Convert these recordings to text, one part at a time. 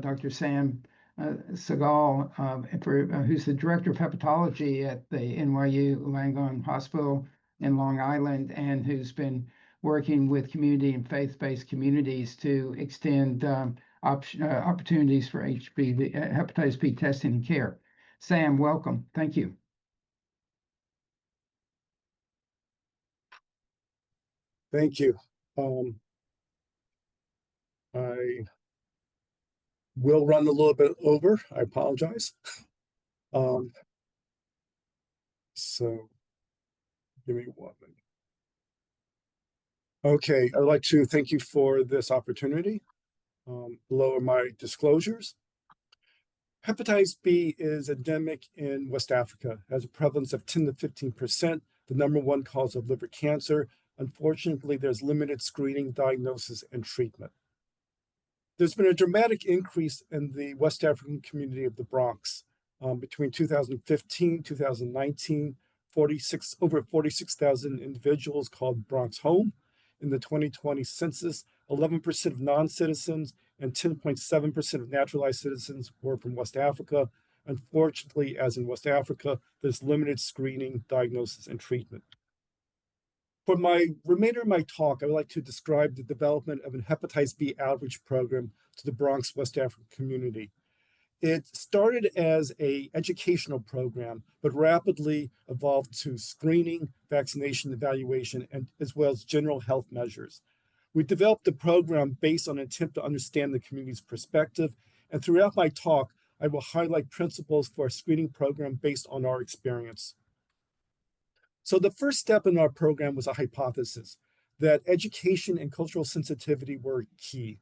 Dr. Sam Sigal, who's the director of hepatology at the NYU Langone Hospital in Long Island, and who's been working with community and faith-based communities to extend opportunities for HPV, hepatitis B testing and care. Sam, welcome. Thank you. Thank you. I will run a little bit over. I apologize. So give me 1 minute. Okay, I'd like to thank you for this opportunity. Below are my disclosures. Hepatitis B is endemic in West Africa, has a prevalence of 10 to 15%, the #1 cause of liver cancer. Unfortunately, there's limited screening, diagnosis, and treatment. There's been a dramatic increase in the West African community of the Bronx. Between 2015, 2019, over 46,000 individuals called Bronx home. In the 2020 census, 11% of non-citizens and 10.7% of naturalized citizens were from West Africa. Unfortunately, as in West Africa, there's limited screening, diagnosis, and treatment. For my remainder of my talk, I would like to describe the development of an hepatitis B outreach program to the Bronx West African community. It started as an educational program, but rapidly evolved to screening, vaccination, evaluation, and as well as general health measures. We developed the program based on an attempt to understand the community's perspective, and throughout my talk, I will highlight principles for a screening program based on our experience. So the first step in our program was a hypothesis that education and cultural sensitivity were key.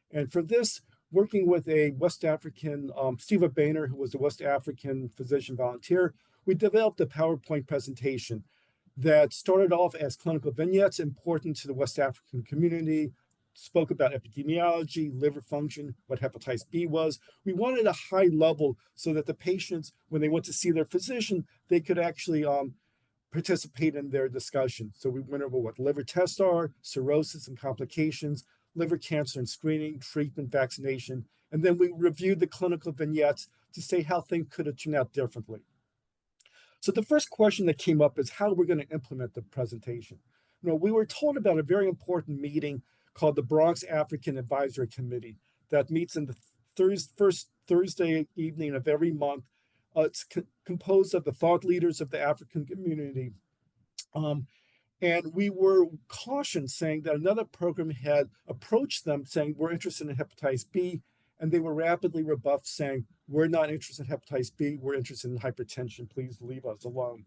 And for this, working with a West African, Steve Boehner, who was a West African physician volunteer, we developed a PowerPoint presentation that started off as clinical vignettes important to the West African community, spoke about epidemiology, liver function, what hepatitis B was. We wanted a high level so that the patients, when they went to see their physician, they could actually participate in their discussion. So we went over what liver tests are, cirrhosis and complications, liver cancer and screening, treatment, vaccination, and then we reviewed the clinical vignettes to say how things could have turned out differently. So the first question that came up is how we're going to implement the presentation. We were told about a very important meeting called the Bronx African Advisory Committee that meets in the first Thursday evening of every month. It's composed of the thought leaders of the African community. And we were cautioned saying that another program had approached them saying, we're interested in hepatitis B. And they were rapidly rebuffed saying, we're not interested in hepatitis B, we're interested in hypertension, please leave us alone.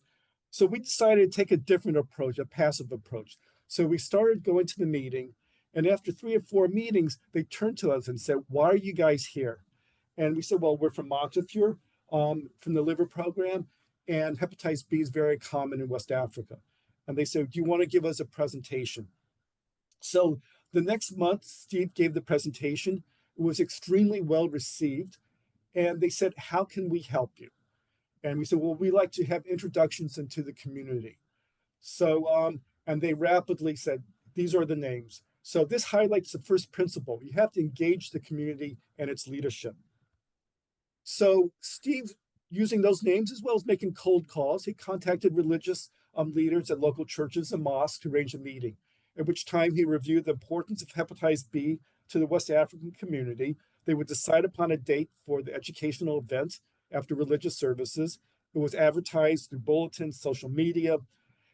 So we decided to take a different approach, a passive approach. So we started going to the meeting, and after 3 or 4 meetings, they turned to us and said, why are you guys here? And we said, well, we're from Montefiore, from the liver program, and hepatitis B is very common in West Africa. And they said, do you want to give us a presentation? So the next month, Steve gave the presentation. It was extremely well received. And they said, how can we help you? And we said, well, we like to have introductions into the community. So, and they rapidly said, these are the names. So this highlights the first principle. You have to engage the community and its leadership. So Steve, using those names as well as making cold calls, he contacted religious leaders at local churches and mosques to arrange a meeting, at which time he reviewed the importance of hepatitis B to the West African community. They would decide upon a date for the educational event after religious services. It was advertised through bulletins, social media.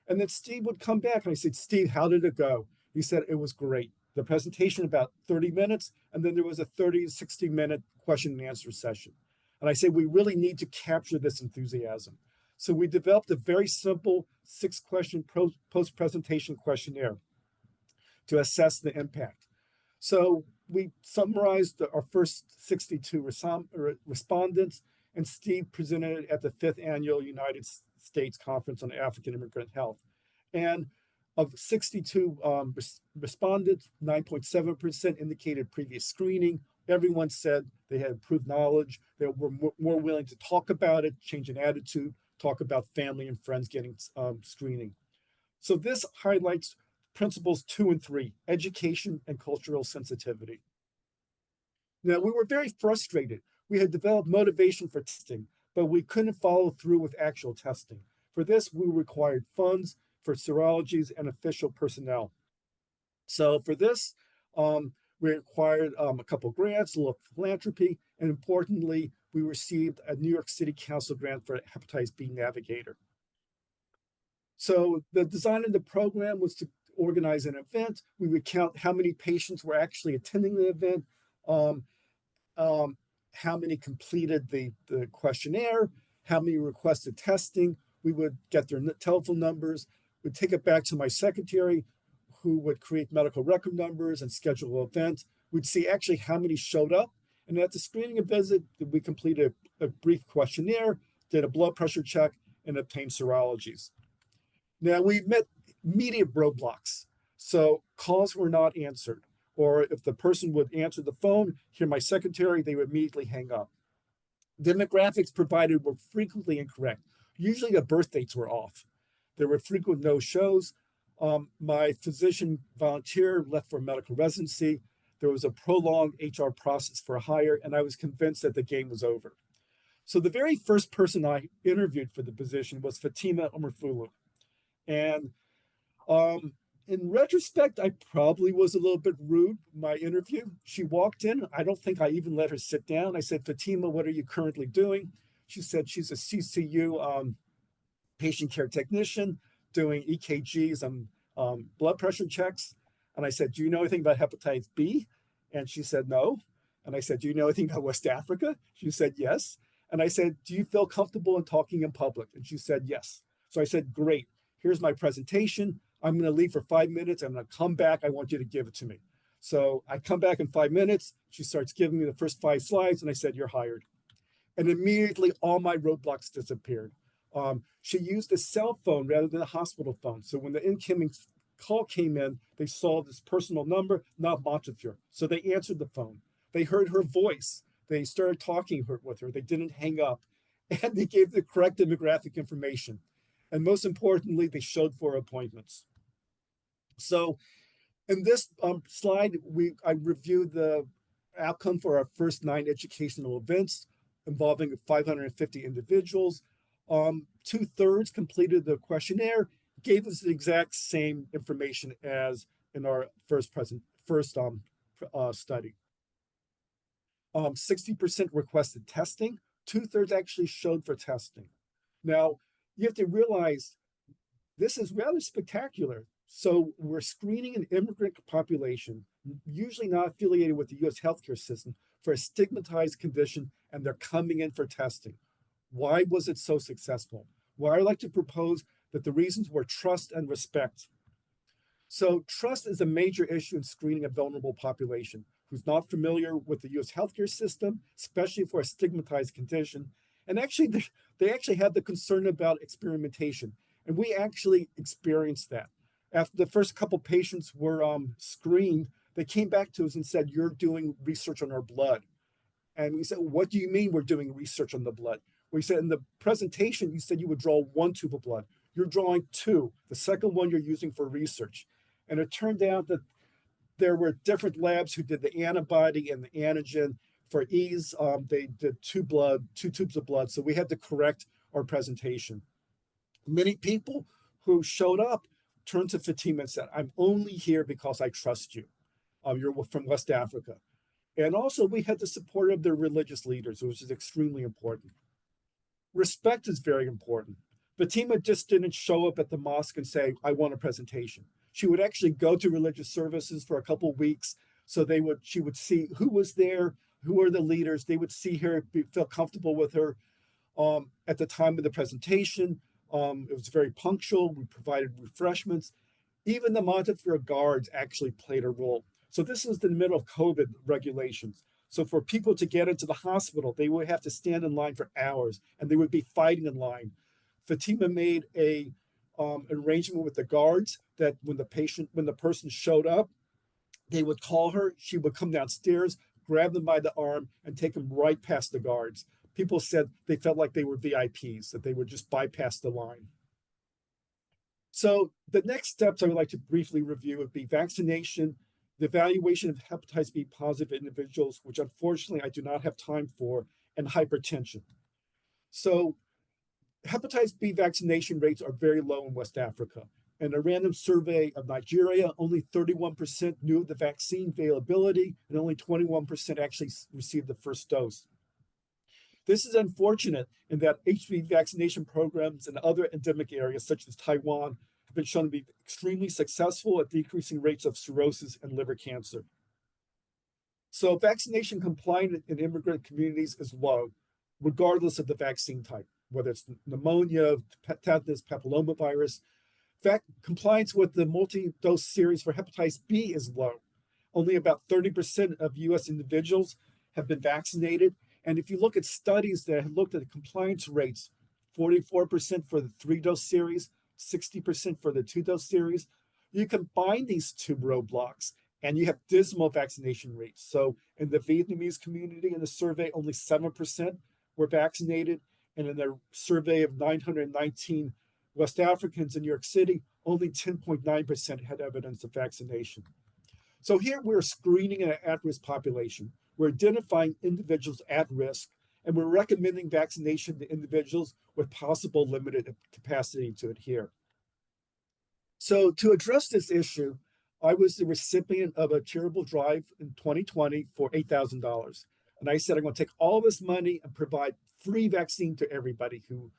And then Steve would come back and I said, Steve, how did it go? He said, it was great. The presentation about 30 minutes, and then there was a 30 to 60 minute question and answer session. And I said, we really need to capture this enthusiasm. So we developed a very simple 6-question post-presentation questionnaire to assess the impact. So we summarized our first 62 respondents, and Steve presented it at the 5th Annual United States Conference on African Immigrant Health. And of 62 respondents, 9.7% indicated previous screening. Everyone said they had improved knowledge. They were more willing to talk about it, change an attitude, talk about family and friends getting screening. So this highlights principles 2 and 3, education and cultural sensitivity. Now, we were very frustrated. We had developed motivation for testing, but we couldn't follow through with actual testing. For this, we required funds for serologies and official personnel. So for this, we acquired a couple grants, a little philanthropy, and importantly, we received a New York City Council grant for Hepatitis B Navigator. So the design of the program was to organize an event. We would count how many patients were actually attending the event, um, how many completed the questionnaire, how many requested testing. We would get their telephone numbers, we'd take it back to my secretary, who would create medical record numbers and schedule an event. We'd see actually how many showed up. And at the screening visit, we completed a brief questionnaire, did a blood pressure check, and obtained serologies. Now, we met immediate roadblocks. So calls were not answered, or if the person would answer the phone, hear my secretary, they would immediately hang up. Demographics provided were frequently incorrect. Usually the birth dates were off. There were frequent no-shows. My physician volunteer left for medical residency. There was a prolonged HR process for hire, and I was convinced that the game was over. So the very first person I interviewed for the position was Fatima Omarfulu. And in retrospect, I probably was a little bit rude in my interview. She walked in. I don't think I even let her sit down. I said, Fatima, what are you currently doing? She said she's a CCU patient care technician doing EKGs and blood pressure checks. And I said, do you know anything about hepatitis B? And she said, no. And I said, do you know anything about West Africa? She said, yes. And I said, do you feel comfortable in talking in public? And she said, yes. So I said, great. Here's my presentation. I'm going to leave for 5 minutes. I'm going to come back. I want you to give it to me. So I come back in 5 minutes. She starts giving me the first 5 slides. And I said, you're hired. And immediately all my roadblocks disappeared. She used a cell phone rather than a hospital phone. So when the incoming call came in, they saw this personal number, not Montefiore. So they answered the phone. They heard her voice. They started talking with her. They didn't hang up. And they gave the correct demographic information. And most importantly, they showed for appointments. So in this slide, I reviewed the outcome for our first 9 educational events involving 550 individuals. 2/3 completed the questionnaire, gave us the exact same information as in our first study. 60% requested testing. 2/3 actually showed for testing. Now, you have to realize this is rather spectacular. So we're screening an immigrant population, usually not affiliated with the US healthcare system, for a stigmatized condition, and they're coming in for testing. Why was it so successful? Well, I like to propose that the reasons were trust and respect. So trust is a major issue in screening a vulnerable population who's not familiar with the US healthcare system, especially for a stigmatized condition. And actually, they actually had the concern about experimentation. And we actually experienced that. After the first couple patients were screened, they came back to us and said, you're doing research on our blood. And we said, what do you mean we're doing research on the blood? We said, in the presentation, you said you would draw 1 tube of blood. You're drawing 2. The second one you're using for research. And it turned out that there were different labs who did the antibody and the antigen. For ease, they did 2 tubes of blood. So we had to correct our presentation. Many people who showed up turned to Fatima and said, I'm only here because I trust you. You're from West Africa. And also we had the support of their religious leaders, which is extremely important. Respect is very important. Fatima just didn't show up at the mosque and say, I want a presentation. She would actually go to religious services for a couple of weeks. So she would see who was there, who were the leaders. They would see her, feel comfortable with her. At the time of the presentation, it was very punctual. We provided refreshments. Even the Montefiore guards actually played a role. So this was the middle of COVID regulations. So for people to get into the hospital, they would have to stand in line for hours, and they would be fighting in line. Fatima made a arrangement with the guards that when the person showed up, they would call her. She would come downstairs, grab them by the arm, and take them right past the guards. People said they felt like they were VIPs, that they would just bypass the line. So the next steps I would like to briefly review would be vaccination, the evaluation of hepatitis B positive individuals, which unfortunately I do not have time for, and hypertension. So hepatitis B vaccination rates are very low in West Africa. In a random survey of Nigeria, only 31% knew the vaccine availability, and only 21% actually received the first dose. This is unfortunate in that HPV vaccination programs in other endemic areas, such as Taiwan, have been shown to be extremely successful at decreasing rates of cirrhosis and liver cancer. So vaccination compliance in immigrant communities is low, regardless of the vaccine type, whether it's pneumonia, tetanus, papillomavirus. Compliance with the multi-dose series for hepatitis B is low. Only about 30% of US individuals have been vaccinated. And if you look at studies that have looked at the compliance rates, 44% for the 3-dose series, 60% for the 2-dose series, you combine these two roadblocks and you have dismal vaccination rates. So in the Vietnamese community in the survey, only 7% were vaccinated. And in the survey of 919 West Africans in New York City, only 10.9% had evidence of vaccination. So here we're screening an at-risk population. We're identifying individuals at risk, and we're recommending vaccination to individuals with possible limited capacity to adhere. So to address this issue, I was the recipient of a charitable drive in 2020 for $8,000. And I said, I'm going to take all this money and provide free vaccine to everybody who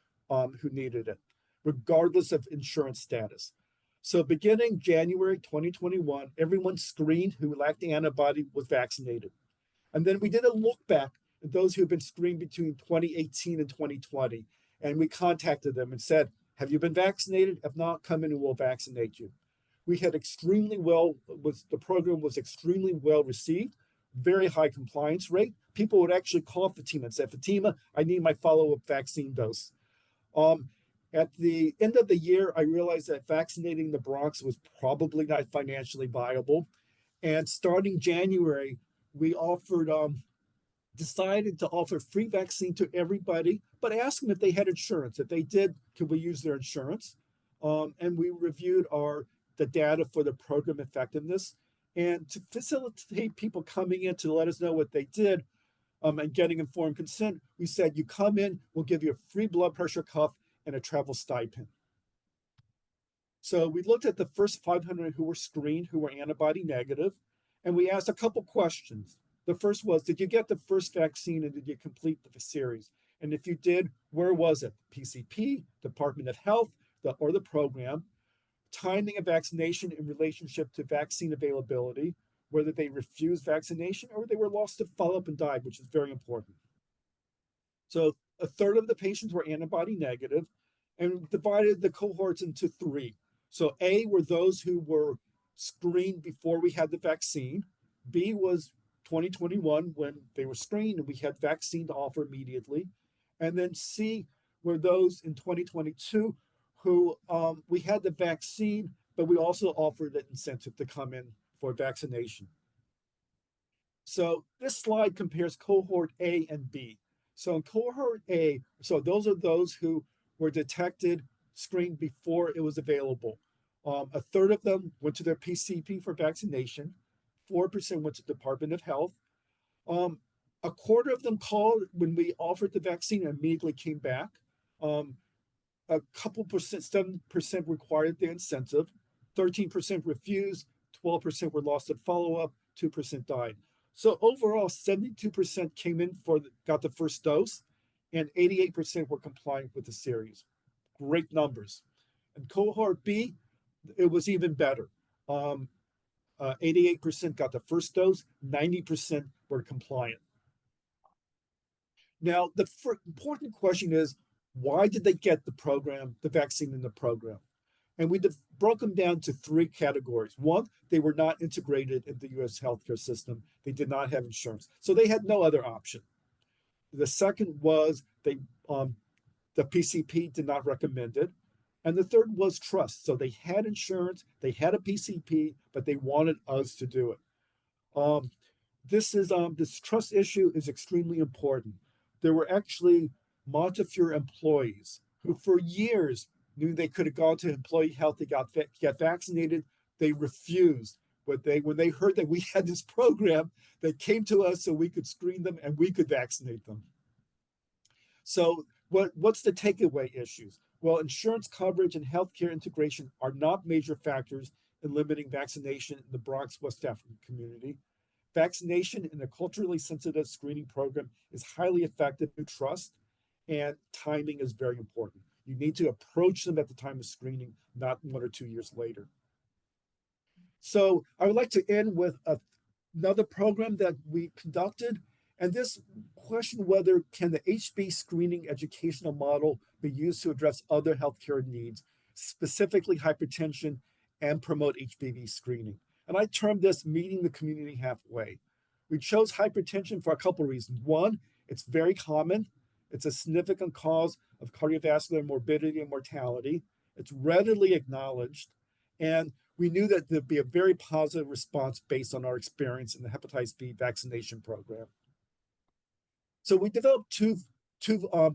needed it, regardless of insurance status. So beginning January 2021, everyone screened who lacked the antibody was vaccinated. And then we did a look back at those who have been screened between 2018 and 2020. And we contacted them and said, have you been vaccinated? If not, come in and we'll vaccinate you. We had the program was extremely well received, very high compliance rate. People would actually call Fatima and say, Fatima, I need my follow-up vaccine dose. At the end of the year, I realized that vaccinating the Bronx was probably not financially viable. And starting January, we decided to offer free vaccine to everybody, but ask them if they had insurance. If they did, could we use their insurance? And we reviewed the data for the program effectiveness. And to facilitate people coming in to let us know what they did and getting informed consent, we said, you come in, we'll give you a free blood pressure cuff and a travel stipend. So we looked at the first 500 who were screened, who were antibody negative, and we asked a couple questions. The first was, did you get the first vaccine and did you complete the series? And if you did, where was it? PCP, Department of Health, or the program? Timing of vaccination in relationship to vaccine availability, whether they refused vaccination or they were lost to follow-up and died, which is very important. So a third of the patients were antibody negative, and divided the cohorts into 3. So A were those who were screened before we had the vaccine. B was 2021 when they were screened and we had vaccine to offer immediately. And then C were those in 2022 who we had the vaccine, but we also offered an incentive to come in for vaccination. So this slide compares cohort A and B. So in cohort A, so those are those who were detected, screened before it was available. A third of them went to their PCP for vaccination. 4% went to the Department of Health. A quarter of them called when we offered the vaccine and immediately came back. A couple percent, 7% required the incentive. 13% refused. 12% were lost at follow-up. 2% died. So overall, 72% came in got the first dose, and 88% were compliant with the series. Great numbers. And cohort B, it was even better. 88% got the first dose, 90% were compliant. Now, the important question is, why did they get the vaccine in the program? And we broke them down to 3 categories. One, they were not integrated in the US healthcare system. They did not have insurance. So they had no other option. The second was the PCP did not recommend it. And the third was trust. So they had insurance, they had a PCP, but they wanted us to do it. This trust issue is extremely important. There were actually Montefiore employees who for years knew they could have gone to employee health to get vaccinated. They refused when they heard that we had this program, they came to us so we could screen them and we could vaccinate them. So what's the takeaway issues? Well, insurance coverage and healthcare integration are not major factors in limiting vaccination in the Bronx, West African community. Vaccination in a culturally sensitive screening program is highly effective to trust, and timing is very important. You need to approach them at the time of screening, not 1 or 2 years later. So I would like to end with another program that we conducted, and this question whether can the HB screening educational model be used to address other healthcare needs, specifically hypertension, and promote HBV screening. And I termed this meeting the community halfway. We chose hypertension for a couple of reasons. One, it's very common. It's a significant cause of cardiovascular morbidity and mortality. It's readily acknowledged. And we knew that there'd be a very positive response based on our experience in the hepatitis B vaccination program. So we developed two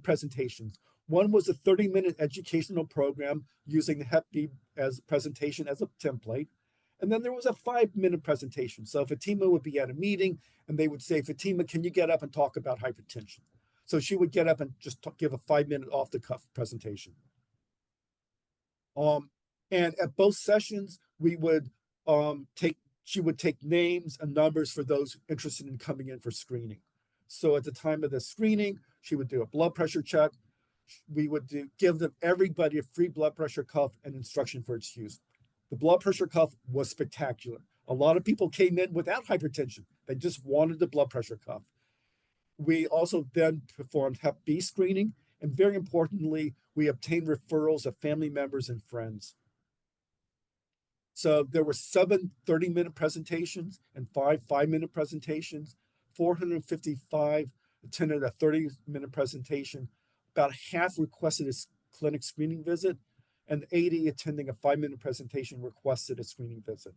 presentations. One was a 30-minute educational program using the Hep B as presentation as a template. And then there was a 5-minute presentation. So Fatima would be at a meeting and they would say, Fatima, can you get up and talk about hypertension? So she would get up and just give a 5-minute off-the-cuff presentation. And at both sessions, we would she would take names and numbers for those interested in coming in for screening. So at the time of the screening, she would do a blood pressure check. We would give everybody a free blood pressure cuff and instruction for its use. The blood pressure cuff was spectacular. A lot of people came in without hypertension. They just wanted the blood pressure cuff. We also then performed Hep B screening, and very importantly, we obtained referrals of family members and friends. So there were 7 30-minute presentations and 5 5-minute presentations. 455 attended a 30-minute presentation. About half requested a clinic screening visit, and 80 attending a 5-minute presentation requested a screening visit.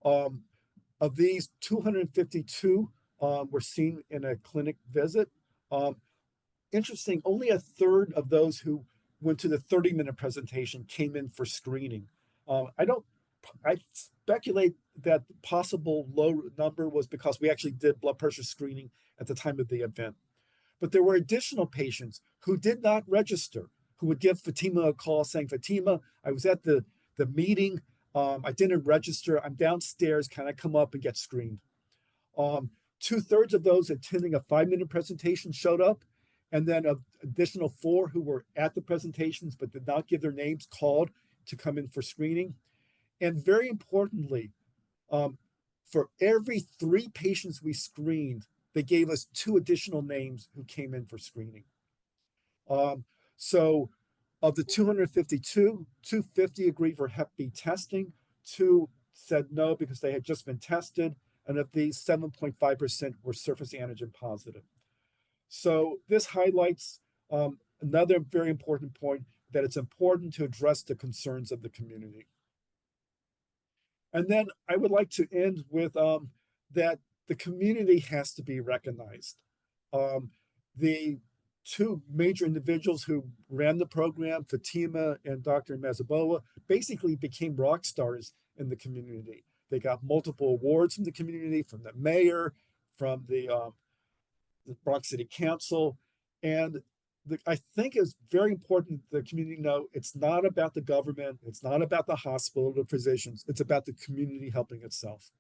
Of these, 252 were seen in a clinic visit. Interesting, only a third of those who went to the 30-minute presentation came in for screening. I speculate that the possible low number was because we actually did blood pressure screening at the time of the event. But there were additional patients who did not register, who would give Fatima a call saying, Fatima, I was at the meeting, I didn't register, I'm downstairs, can I come up and get screened? 2/3 of those attending a 5-minute presentation showed up, and then an additional 4 who were at the presentations but did not give their names called to come in for screening. And very importantly, for every 3 patients we screened, they gave us 2 additional names who came in for screening. So of the 252, 250 agreed for Hep B testing, 2 said no because they had just been tested, and of these, 7.5% were surface antigen positive. So this highlights another very important point, that it's important to address the concerns of the community. And then I would like to end with that the community has to be recognized. The 2 major individuals who ran the program, Fatima and Dr. Mazaboa, basically became rock stars in the community. They got multiple awards from the community, from the mayor, from the Bronx City Council. And I think it's very important the community know it's not about the government, it's not about the hospital, the physicians, it's about the community helping itself.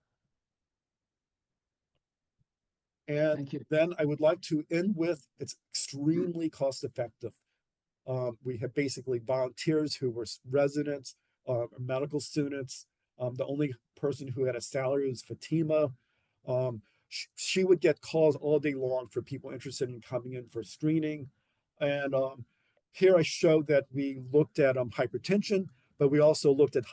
And then I would like to end with, it's extremely cost effective. We have basically volunteers who were residents, medical students. The only person who had a salary was Fatima. She would get calls all day long for people interested in coming in for screening. And here I show that we looked at hypertension, but we also looked at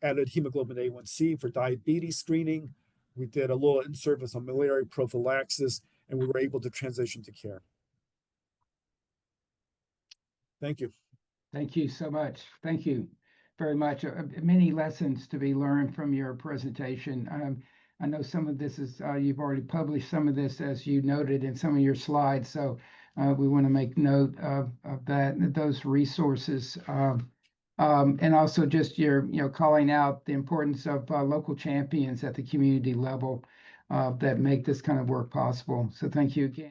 added hemoglobin A1C for diabetes screening. We did a little in-service on malaria prophylaxis, and we were able to transition to care. Thank you. Thank you so much. Thank you very much. Many lessons to be learned from your presentation. I know some of this is, you've already published some of this, as you noted in some of your slides. So we want to make note of that, those resources. And also just your, calling out the importance of local champions at the community level that make this kind of work possible. So thank you again.